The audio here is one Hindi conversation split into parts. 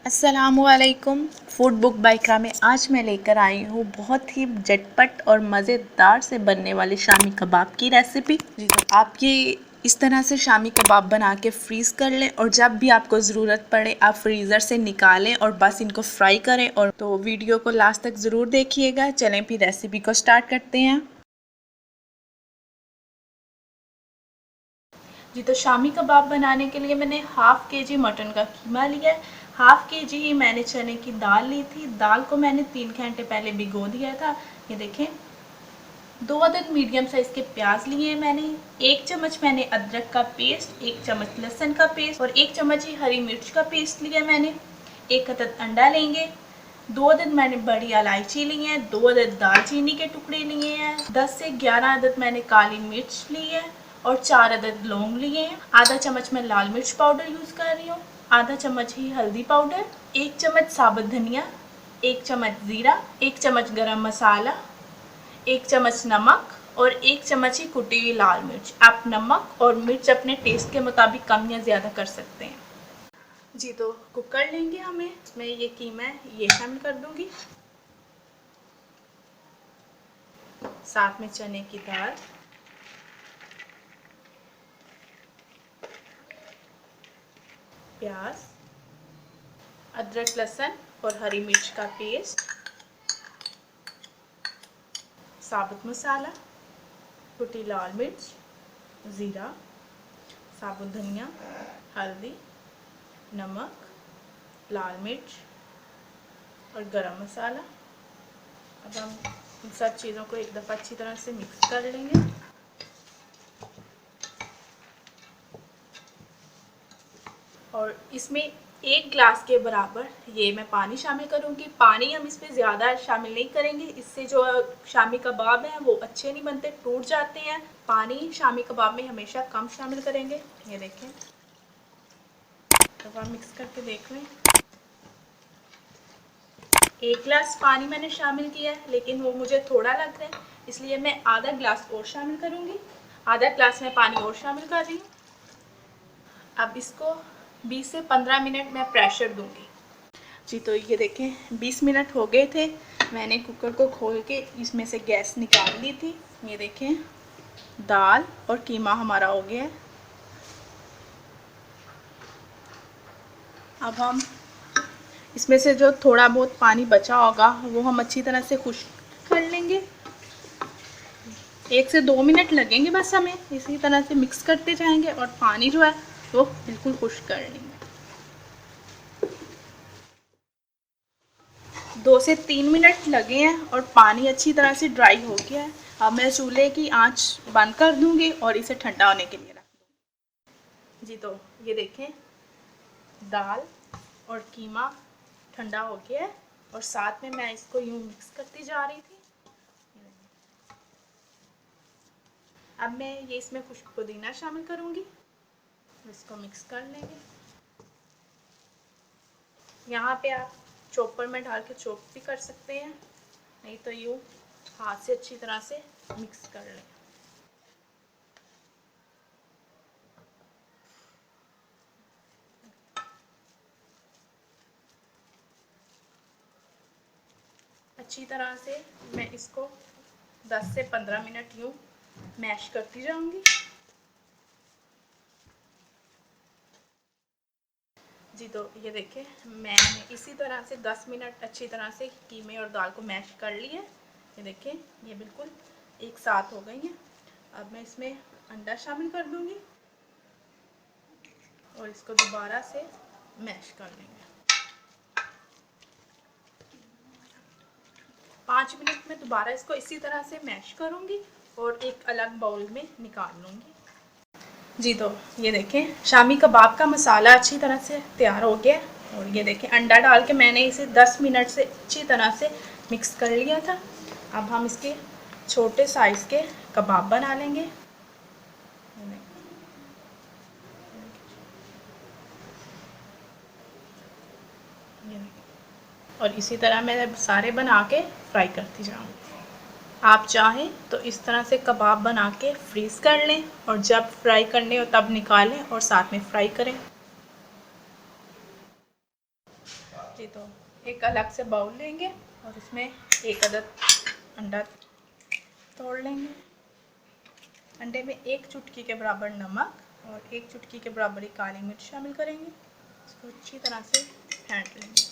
अस्सलामुअलैकुम। फूड बुक बाय इकरा में आज मैं लेकर आई हूँ बहुत ही झटपट और मज़ेदार से बनने वाली शामी कबाब की रेसिपी। जी तो आप ये इस तरह से शामी कबाब बना के फ्रीज़ कर लें और जब भी आपको ज़रूरत पड़े आप फ्रीज़र से निकालें और बस इनको फ्राई करें। और तो वीडियो को लास्ट तक ज़रूर देखिएगा। चलें फिर रेसिपी को स्टार्ट करते हैं। जी तो शामी कबाब बनाने के लिए मैंने हाफ़ केजी मटन का कीमा लिया है। हाफ़ केजी ही मैंने चने की दाल ली थी। दाल को मैंने 3 घंटे पहले भिगो दिया था। ये देखें। 2 अदद मीडियम साइज़ के प्याज लिए हैं मैंने। 1 चम्मच मैंने अदरक का पेस्ट, 1 चम्मच लहसुन का पेस्ट और 1 चम्मच ही हरी मिर्च का पेस्ट लिया मैंने। 1 अदद अंडा लेंगे। 2 अदद मैंने बड़ी इलायची ली है। 2 अदद दालचीनी के टुकड़े लिए हैं। 10 से 11 अदद मैंने काली मिर्च ली है और 4 अदद लौंग लिए हैं। आधा चम्मच मैं लाल मिर्च पाउडर यूज़ कर रही हूँ। आधा चम्मच ही हल्दी पाउडर, 1 चम्मच साबुत धनिया, 1 चम्मच ज़ीरा, 1 चम्मच गरम मसाला, 1 चम्मच नमक और 1 चम्मच ही कुटी हुई लाल मिर्च। आप नमक और मिर्च अपने टेस्ट के मुताबिक कम या ज़्यादा कर सकते हैं। जी तो कुकर लेंगे हमें। मैं ये कीमा ये शामिल कर दूंगी, साथ में चने की दाल, प्याज, अदरक लहसुन और हरी मिर्च का पेस्ट, साबुत मसाला, कुटी लाल मिर्च, ज़ीरा, साबुत धनिया, हल्दी, नमक, लाल मिर्च और गरम मसाला। अब हम इन सब चीज़ों को एक दफ़ा अच्छी तरह से मिक्स कर लेंगे। और इसमें 1 गिलास के बराबर ये मैं पानी शामिल करूँगी। पानी हम इसमें ज़्यादा शामिल नहीं करेंगे, इससे जो शामी कबाब हैं वो अच्छे नहीं बनते, टूट जाते हैं। पानी शामी कबाब में हमेशा कम शामिल करेंगे। ये देखें, तो हम मिक्स करके देख लें। 1 गिलास पानी मैंने शामिल किया है, लेकिन वो मुझे थोड़ा लग रहा है, इसलिए मैं आधा गिलास और शामिल करूँगी। आधा गिलास में पानी और शामिल कर रही हूँ। अब इसको 20 से 15 मिनट मैं प्रेशर दूंगी। जी तो ये देखें 20 मिनट हो गए थे। मैंने कुकर को खोल के इसमें से गैस निकाल ली थी। ये देखें दाल और कीमा हमारा हो गया है। अब हम इसमें से जो थोड़ा बहुत पानी बचा होगा वो हम अच्छी तरह से खुश्क कर लेंगे। 1 से 2 मिनट लगेंगे बस हमें। इसी तरह से मिक्स करते जाएंगे और पानी जो है वो बिल्कुल खुश्क कर लेंगे। 2 से 3 मिनट लगे हैं और पानी अच्छी तरह से ड्राई हो गया है। अब मैं चूल्हे की आंच बंद कर दूंगी और इसे ठंडा होने के लिए रख दूंगी। जी तो ये देखें दाल और कीमा ठंडा हो गया है और साथ में मैं इसको यूँ मिक्स करती जा रही थी। अब मैं ये इसमें खुश्क पुदीना शामिल करूँगी, इसको मिक्स कर लेंगे। यहाँ पे आप चॉपर में डाल के चॉप भी कर सकते हैं, नहीं तो यूँ हाथ से अच्छी तरह से मिक्स कर लें। अच्छी तरह से मैं इसको 10 से 15 मिनट यूँ मैश करती जाऊँगी। जी तो ये देखें मैंने इसी तरह से 10 मिनट अच्छी तरह से कीमे और दाल को मैश कर लिया है। ये देखें ये बिल्कुल एक साथ हो गई हैं। अब मैं इसमें अंडा शामिल कर दूँगी और इसको दोबारा से मैश कर लेंगे। 5 मिनट में दोबारा इसको इसी तरह से मैश करूँगी और एक अलग बाउल में निकाल लूँगी। जी तो ये देखें शामी कबाब का मसाला अच्छी तरह से तैयार हो गया और ये देखें अंडा डाल के मैंने इसे 10 मिनट से अच्छी तरह से मिक्स कर लिया था। अब हम इसके छोटे साइज़ के कबाब बना लेंगे। और इसी तरह मैं सारे बना के फ्राई करती जाऊँगी। आप चाहें तो इस तरह से कबाब बना के फ्रीज़ कर लें और जब फ्राई करने हो तब निकालें और साथ में फ्राई करें। जी तो एक अलग से बाउल लेंगे और इसमें एक अदद अंडा तोड़ लेंगे। अंडे में 1 चुटकी के बराबर नमक और 1 चुटकी के बराबर ही काली मिर्च शामिल करेंगे। इसको अच्छी तरह से फेंट लेंगे।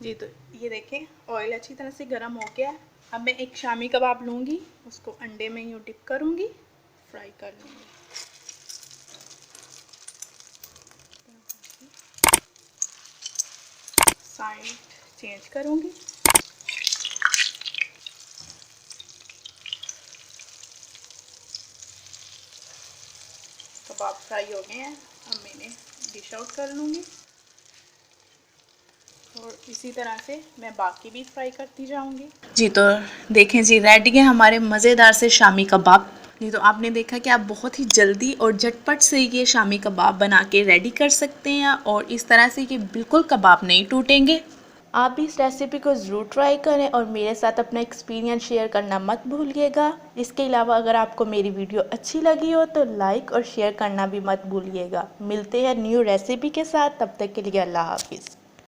जी तो ये देखें ऑयल अच्छी तरह से गर्म हो गया है। अब मैं एक शामी कबाब लूँगी, उसको अंडे में यूँ डिप करूँगी, फ्राई कर लूँगी। साइड चेंज करूँगी। कबाब फ्राई हो गए हैं, अब मैंने डिश आउट कर लूँगी और इसी तरह से मैं बाकी भी फ्राई करती जाऊँगी। जी तो देखें जी, रेडी है हमारे मज़ेदार से शामी कबाब। जी तो आपने देखा कि आप बहुत ही जल्दी और झटपट से ये शामी कबाब बना के रेडी कर सकते हैं और इस तरह से कि बिल्कुल कबाब नहीं टूटेंगे। आप भी इस रेसिपी को ज़रूर ट्राई करें और मेरे साथ अपना एक्सपीरियंस शेयर करना मत भूलिएगा। इसके अलावा अगर आपको मेरी वीडियो अच्छी लगी हो तो लाइक और शेयर करना भी मत भूलिएगा। मिलते हैं न्यू रेसिपी के साथ, तब तक के लिए अल्लाह हाफिज़।